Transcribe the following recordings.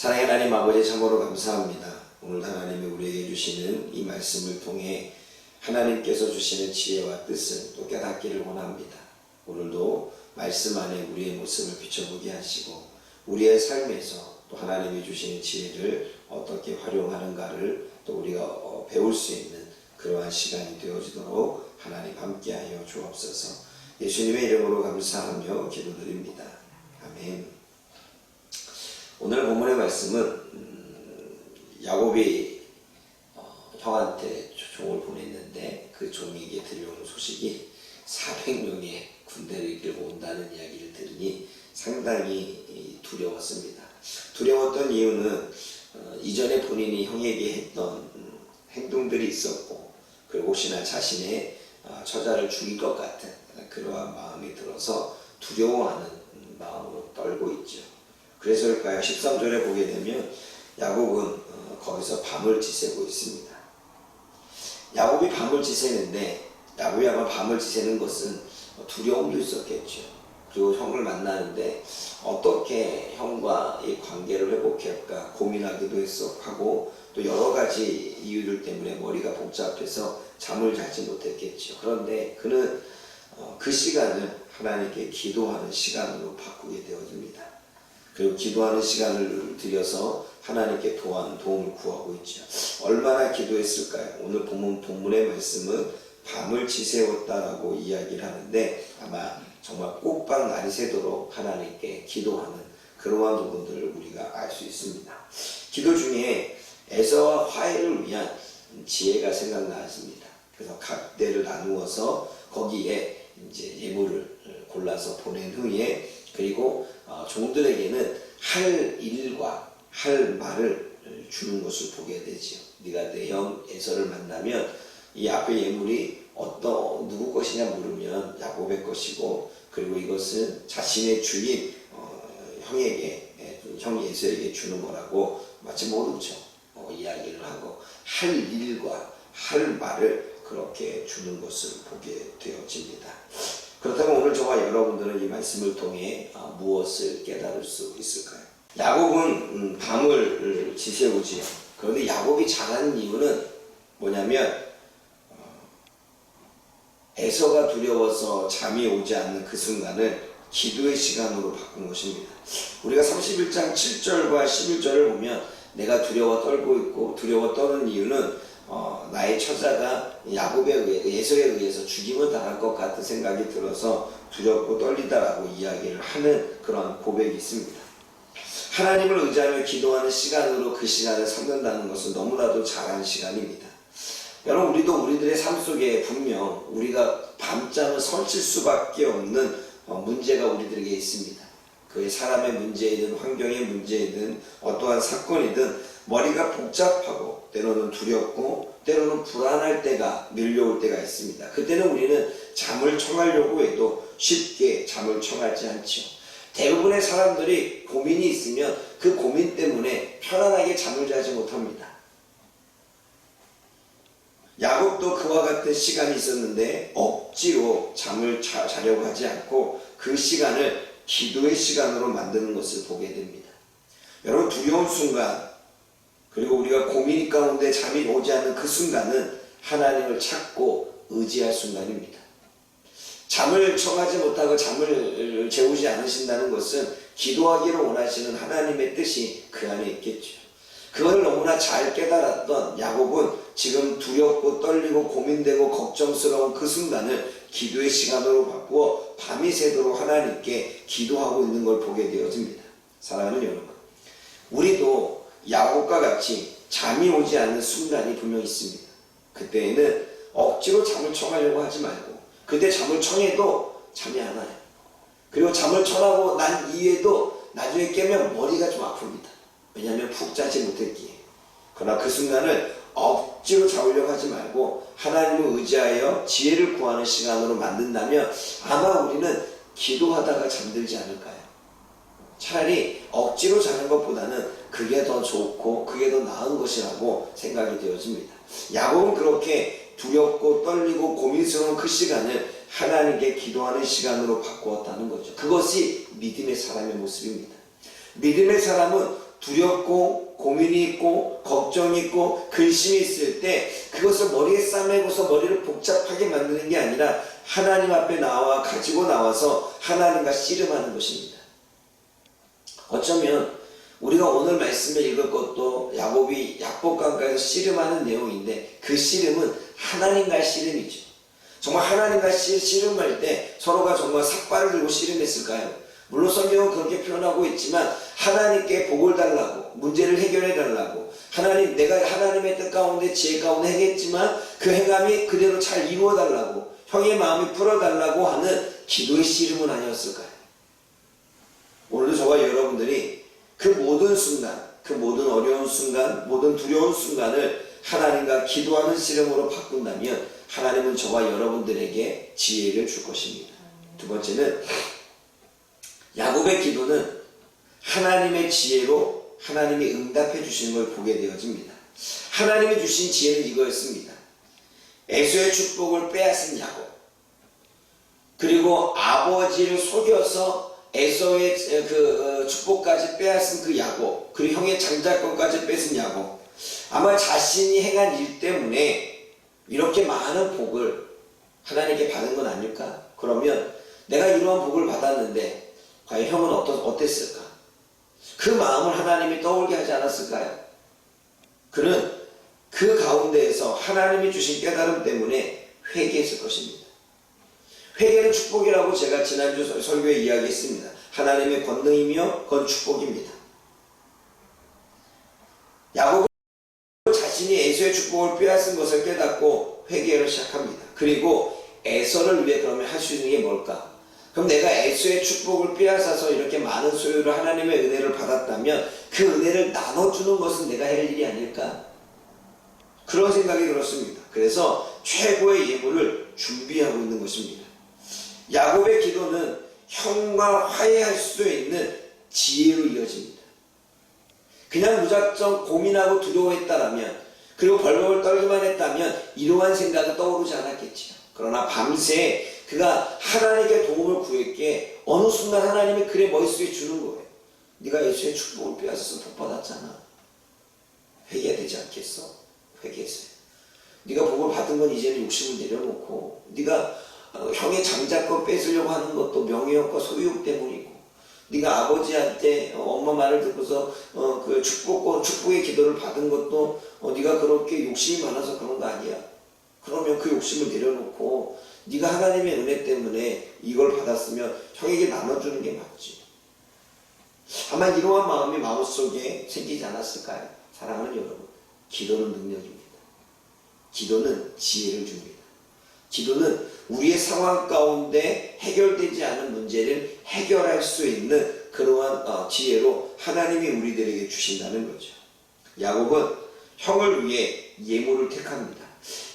사랑의 하나님 아버지, 참으로 감사합니다. 오늘 하나님이 우리에게 주시는 이 말씀을 통해 하나님께서 주시는 지혜와 뜻을 또 깨닫기를 원합니다. 오늘도 말씀 안에 우리의 모습을 비춰보게 하시고 우리의 삶에서 또 하나님이 주시는 지혜를 어떻게 활용하는가를 또 우리가 배울 수 있는 그러한 시간이 되어지도록 하나님 함께하여 주옵소서. 예수님의 이름으로 감사하며 기도드립니다. 아멘. 오늘 본문의 말씀은 야곱이 형한테 종을 보냈는데 그 종에게 들려오는 소식이 400명의 군대를 이끌고 온다는 이야기를 들으니 상당히 두려웠습니다. 두려웠던 이유는 이전에 본인이 형에게 했던 행동들이 있었고, 그리고 혹시나 자신의 처자를 죽일 것 같은 그러한 마음이 들어서 두려워하는 마음으로 떨고 있죠. 그래서일까요? 13절에 보게 되면 야곱은 거기서 밤을 지새고 있습니다. 야곱이 밤을 지새는데, 야곱이 아마 밤을 지새는 것은 두려움도 있었겠죠. 그리고 형을 만나는데 어떻게 형과 이 관계를 회복할까 고민하기도 하고, 또 여러 가지 이유들 때문에 머리가 복잡해서 잠을 자지 못했겠죠. 그런데 그는 그 시간을 하나님께 기도하는 시간으로 바꾸게 되어집니다. 그리고 기도하는 시간을 들여서 하나님께 도움을 구하고 있죠. 얼마나 기도했을까요? 오늘 본문의 말씀은 밤을 지새웠다라고 이야기를 하는데, 아마 정말 꼭박 날이 새도록 하나님께 기도하는 그러한 부분들을 우리가 알 수 있습니다. 기도 중에 에서와 화해를 위한 지혜가 생각나십니다. 그래서 각 대를 나누어서 거기에 이제 예물을 골라서 보낸 후에, 그리고 종들에게는 할 일과 할 말을 주는 것을 보게 되지요. 네가 내 형 에서를 만나면 이 앞에 예물이 누구 것이냐 물으면 야곱의 것이고, 그리고 이것은 자신의 주인 형 에서에게 주는 거라고 마치 모르죠. 이야기를 하고 할 일과 할 말을 그렇게 주는 것을 보게 되어집니다. 그렇다면 오늘 저와 여러분들은 이 말씀을 통해 무엇을 깨달을 수 있을까요? 야곱은 밤을 지새우지요. 그런데 야곱이 잘하는 이유는 뭐냐면 에서가 두려워서 잠이 오지 않는 그 순간을 기도의 시간으로 바꾼 것입니다. 우리가 31장 7절과 11절을 보면 내가 두려워 떨고 있고, 두려워 떠는 이유는 나의 처자가 에서에 의해서 죽임을 당할 것 같은 생각이 들어서 두렵고 떨리다라고 이야기를 하는 그런 고백이 있습니다. 하나님을 의지하며 기도하는 시간으로 그 시간을 삼는다는 것은 너무나도 잘하는 시간입니다. 여러분, 우리들의 삶 속에 분명 우리가 밤잠을 설칠 수밖에 없는 문제가 우리들에게 있습니다. 그의 사람의 문제이든 환경의 문제이든 어떠한 사건이든 머리가 복잡하고 때로는 두렵고 때로는 불안할 때가 밀려올 때가 있습니다. 그때는 우리는 잠을 청하려고 해도 쉽게 잠을 청하지 않죠. 대부분의 사람들이 고민이 있으면 그 고민 때문에 편안하게 잠을 자지 못합니다. 야곱도 그와 같은 시간이 있었는데 억지로 잠을 자려고 하지 않고 그 시간을 기도의 시간으로 만드는 것을 보게 됩니다. 여러분, 두려운 순간, 그리고 우리가 고민 가운데 잠이 오지 않는 그 순간은 하나님을 찾고 의지할 순간입니다. 잠을 청하지 못하고 잠을 재우지 않으신다는 것은 기도하기를 원하시는 하나님의 뜻이 그 안에 있겠죠. 그걸 너무나 잘 깨달았던 야곱은 지금 두렵고 떨리고 고민되고 걱정스러운 그 순간을 기도의 시간으로 바꾸어 밤이 새도록 하나님께 기도하고 있는 걸 보게 되어집니다. 사랑하는 여러분, 우리도 야곱과 같이 잠이 오지 않는 순간이 분명 있습니다. 그때에는 억지로 잠을 청하려고 하지 말고, 그때 잠을 청해도 잠이 안 와요. 그리고 잠을 청하고 난 이후에도 나중에 깨면 머리가 좀 아픕니다. 왜냐하면 푹 자지 못했기에. 그러나 그 순간을 억지로 잡으려고 하지 말고 하나님을 의지하여 지혜를 구하는 시간으로 만든다면 아마 우리는 기도하다가 잠들지 않을까요? 차라리 억지로 자는 것보다는 그게 더 좋고 그게 더 나은 것이라고 생각이 되어집니다. 야곱은 그렇게 두렵고 떨리고 고민스러운 그 시간을 하나님께 기도하는 시간으로 바꾸었다는 거죠. 그것이 믿음의 사람의 모습입니다. 믿음의 사람은 두렵고 고민이 있고 걱정이 있고 근심이 있을 때 그것을 머리에 싸매고서 머리를 복잡하게 만드는 게 아니라 하나님 앞에 나와 가지고 나와서 하나님과 씨름하는 것입니다. 어쩌면 우리가 오늘 말씀을 읽을 것도 야곱이 약복강가에서 씨름하는 내용인데 그 씨름은 하나님과의 씨름이죠. 정말 하나님과 씨름할 때 서로가 정말 삭발을 들고 씨름했을까요? 물론 성경은 그렇게 표현하고 있지만 하나님께 복을 달라고 문제를 해결해 달라고 하나님 내가 하나님의 뜻 가운데 지혜 가운데 행했지만 그 행함이 그대로 잘 이루어 달라고 형의 마음이 풀어 달라고 하는 기도의 씨름은 아니었을까요? 오늘도 저와 여러분들이 그 모든 순간 그 모든 어려운 순간 모든 두려운 순간을 하나님과 기도하는 씨름으로 바꾼다면 하나님은 저와 여러분들에게 지혜를 줄 것입니다. 두 번째는 야곱의 기도는 하나님의 지혜로 하나님이 응답해 주시는 걸 보게 되어집니다. 하나님이 주신 지혜는 이거였습니다. 에서의 축복을 빼앗은 야곱, 그리고 아버지를 속여서 에서의 축복까지 빼앗은 그 야곱, 그리고 형의 장자권까지 뺏은 야곱, 아마 자신이 행한 일 때문에 이렇게 많은 복을 하나님께 받은 건 아닐까? 그러면 내가 이러한 복을 받았는데 과연 형은 어땠을까? 그 마음을 하나님이 떠올게 하지 않았을까요? 그는 그 가운데에서 하나님이 주신 깨달음 때문에 회개했을 것입니다. 회개는 축복이라고 제가 지난주 설교에 이야기했습니다. 하나님의 권능이며 그건 축복입니다. 야곱은 자신이 에서의 축복을 빼앗은 것을 깨닫고 회개를 시작합니다. 그리고 에서를 위해 그러면 할 수 있는 게 뭘까? 그럼 내가 에서의 축복을 빼앗아서 이렇게 많은 소유를 하나님의 은혜를 받았다면 그 은혜를 나눠주는 것은 내가 할 일이 아닐까? 그런 생각이 들었습니다. 그래서 최고의 예물을 준비하고 있는 것입니다. 야곱의 기도는 형과 화해할 수 있는 지혜로 이어집니다. 그냥 무작정 고민하고 두려워했다라면 그리고 벌벌 떨기만 했다면 이러한 생각은 떠오르지 않았겠지요. 그러나 밤새 그가 하나님께 도움을 구했기에 어느 순간 하나님이 그의 머릿속에 주는 거예요. 네가 예수의 축복을 빼앗아서 복 받았잖아. 회개해야 되지 않겠어? 회개했어요. 네가 복을 받은 건 이제는 욕심을 내려놓고 네가 형의 장자권 뺏으려고 하는 것도 명예욕과 소유욕 때문이고 네가 아버지한테 엄마 말을 듣고서 그 축복의 기도를 받은 것도 네가 그렇게 욕심이 많아서 그런 거 아니야. 그러면 그 욕심을 내려놓고 네가 하나님의 은혜 때문에 이걸 받았으면 형에게 나눠주는 게 맞지. 아마 이러한 마음이 마음속에 생기지 않았을까요? 사랑하는 여러분, 기도는 능력입니다. 기도는 지혜를 줍니다. 기도는 우리의 상황 가운데 해결되지 않은 문제를 해결할 수 있는 그러한 지혜로 하나님이 우리들에게 주신다는 거죠. 야곱은 형을 위해 예물을 택합니다.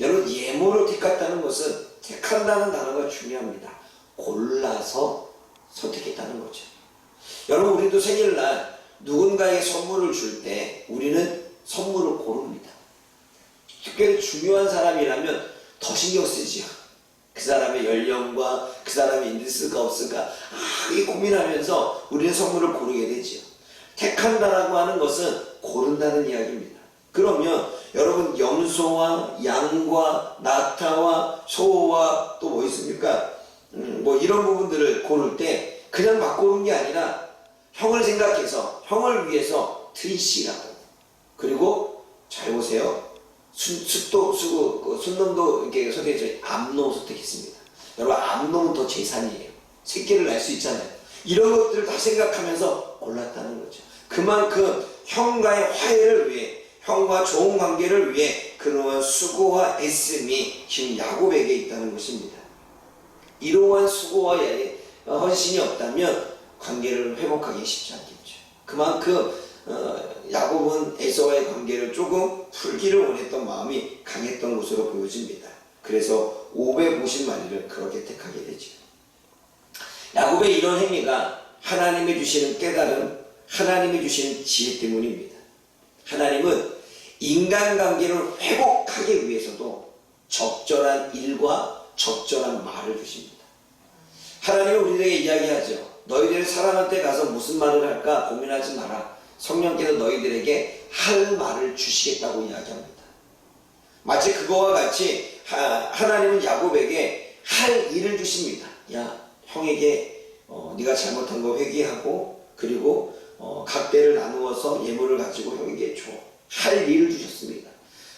여러분, 예물을 택했다는 것은 택한다는 단어가 중요합니다. 골라서 선택했다는 거죠. 여러분, 우리도 생일날 누군가에게 선물을 줄 때 우리는 선물을 고릅니다. 특별히 중요한 사람이라면 더 신경 쓰지요. 그 사람의 연령과 그 사람의 있는 쓸까 없을까 이 고민하면서 우리는 선물을 고르게 되지요. 택한다라고 하는 것은 고른다는 이야기입니다. 그러면 여러분, 염소와 양과 낙타와 소와 또 뭐 있습니까? 뭐 이런 부분들을 고를 때 그냥 막 고른 게 아니라 형을 생각해서 형을 위해서 트리시라고, 그리고 잘 보세요. 순놈도 이렇게 선택해서 암놈 선택했습니다. 여러분, 암놈은 더 재산이에요. 새끼를 낳을 수 있잖아요. 이런 것들을 다 생각하면서 골랐다는 거죠. 그만큼 형과의 화해를 위해, 형과 좋은 관계를 위해 그러한 수고와 애씀이 지금 야곱에게 있다는 것입니다. 이러한 수고와 헌신이 없다면 관계를 회복하기 쉽지 않겠죠. 그만큼 야곱은 에서와의 관계를 조금 풀기를 원했던 마음이 강했던 것으로 보여집니다. 그래서 550마리를 그렇게 택하게 되죠. 야곱의 이런 행위가 하나님이 주시는 깨달음, 하나님이 주시는 지혜 때문입니다. 하나님은 인간관계를 회복하기 위해서도 적절한 일과 적절한 말을 주십니다. 하나님은 우리에게 이야기하죠. 너희들이 사람한테 가서 무슨 말을 할까 고민하지 마라. 성령께서 너희들에게 할 말을 주시겠다고 이야기합니다. 마치 그거와 같이 하나님은 야곱에게 할 일을 주십니다. 야, 형에게 네가 잘못한 거 회개하고 그리고 각대를 나누어서 예물을 가지고 형에게 줘. 할 일을 주셨습니다.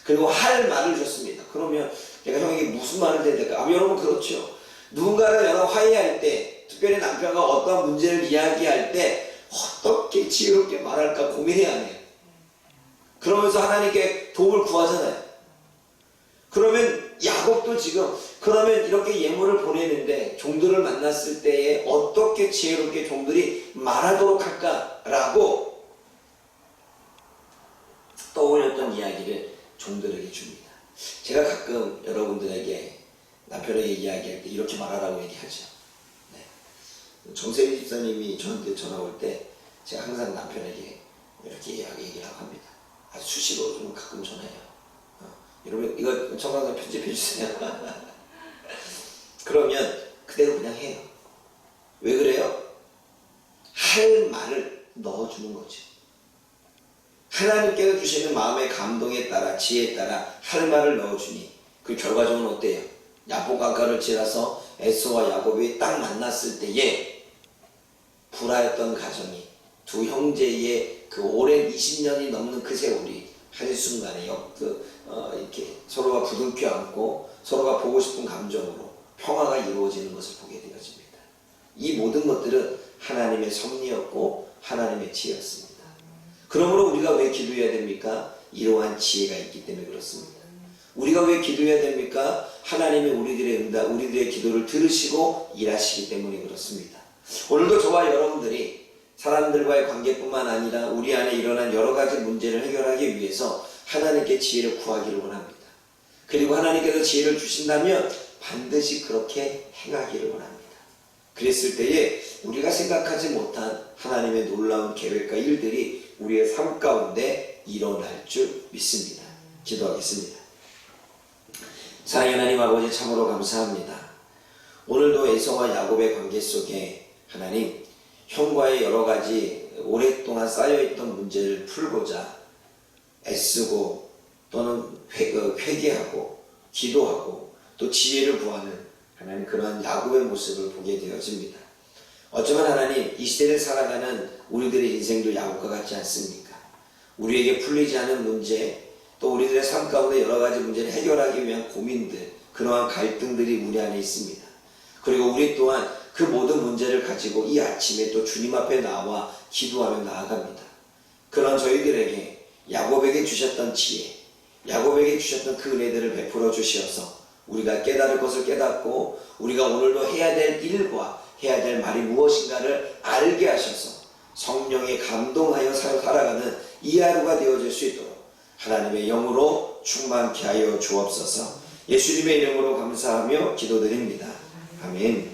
그리고 할 말을 주셨습니다. 그러면 내가 형에게 무슨 말을 해야 될까? 여러분 그렇죠. 누군가를 내가 화해할 때, 특별히 남편과 어떤 문제를 이야기할 때 어떻게 지혜롭게 말할까 고민해야 해요. 그러면서 하나님께 도움을 구하잖아요. 그러면 야곱도 지금 그러면 이렇게 예물을 보내는데 종들을 만났을 때에 어떻게 지혜롭게 종들이 말하도록 할까라고 떠올렸던 이야기를 종들에게 줍니다. 제가 가끔 여러분들에게 남편에게 이야기할 때 이렇게 말하라고 얘기하죠. 네. 정세희 집사님이 저한테 전화 올 때 제가 항상 남편에게 이렇게 얘기를 하고 합니다. 아주 수시로 좀 가끔 전화해요. 여러분 이거 청강사 편집해 주세요. 그러면 그대로 그냥 해요. 왜 그래요? 할 말을 넣어주는 거죠. 하나님께서 주시는 마음의 감동에 따라 지혜에 따라 할 말을 넣어주니 그 결과적으로 어때요? 야복강가를 지나서 에서와 야곱이 딱 만났을 때에 불화였던 가정이 두 형제의 그 오랜 20년이 넘는 그 세월이 한순간에 이렇게 서로가 부둥켜 안고 서로가 보고 싶은 감정으로 평화가 이루어지는 것을 보게 되어집니다. 이 모든 것들은 하나님의 섭리였고 하나님의 지혜였습니다. 그러므로 우리가 왜 기도해야 됩니까? 이러한 지혜가 있기 때문에 그렇습니다. 우리가 왜 기도해야 됩니까? 하나님이 우리들의 기도를 들으시고 일하시기 때문에 그렇습니다. 오늘도 저와 여러분들이 사람들과의 관계뿐만 아니라 우리 안에 일어난 여러 가지 문제를 해결하기 위해서 하나님께 지혜를 구하기를 원합니다. 그리고 하나님께서 지혜를 주신다면 반드시 그렇게 행하기를 원합니다. 그랬을 때에 우리가 생각하지 못한 하나님의 놀라운 계획과 일들이 우리의 삶 가운데 일어날 줄 믿습니다. 기도하겠습니다. 사랑의 하나님 아버지 참으로 감사합니다. 오늘도 에서와 야곱의 관계 속에 하나님 형과의 여러 가지 오랫동안 쌓여있던 문제를 풀고자 애쓰고 또는 회개하고 기도하고 또 지혜를 구하는 하나님 그러한 야곱의 모습을 보게 되어집니다. 어쩌면 하나님 이 시대를 살아가는 우리들의 인생도 야곱과 같지 않습니까? 우리에게 풀리지 않은 문제 또 우리들의 삶 가운데 여러 가지 문제를 해결하기 위한 고민들 그러한 갈등들이 우리 안에 있습니다. 그리고 우리 또한 그 모든 문제를 가지고 이 아침에 또 주님 앞에 나와 기도하며 나아갑니다. 그런 저희들에게 야곱에게 주셨던 지혜 야곱에게 주셨던 그 은혜들을 베풀어 주시어서 우리가 깨달을 것을 깨닫고 우리가 오늘도 해야 될 일과 해야 될 말이 무엇인가를 알게 하셔서 성령에 감동하여 살아가는 이 하루가 되어질 수 있도록 하나님의 영으로 충만케 하여 주옵소서. 예수님의 이름으로 감사하며 기도드립니다. 아멘.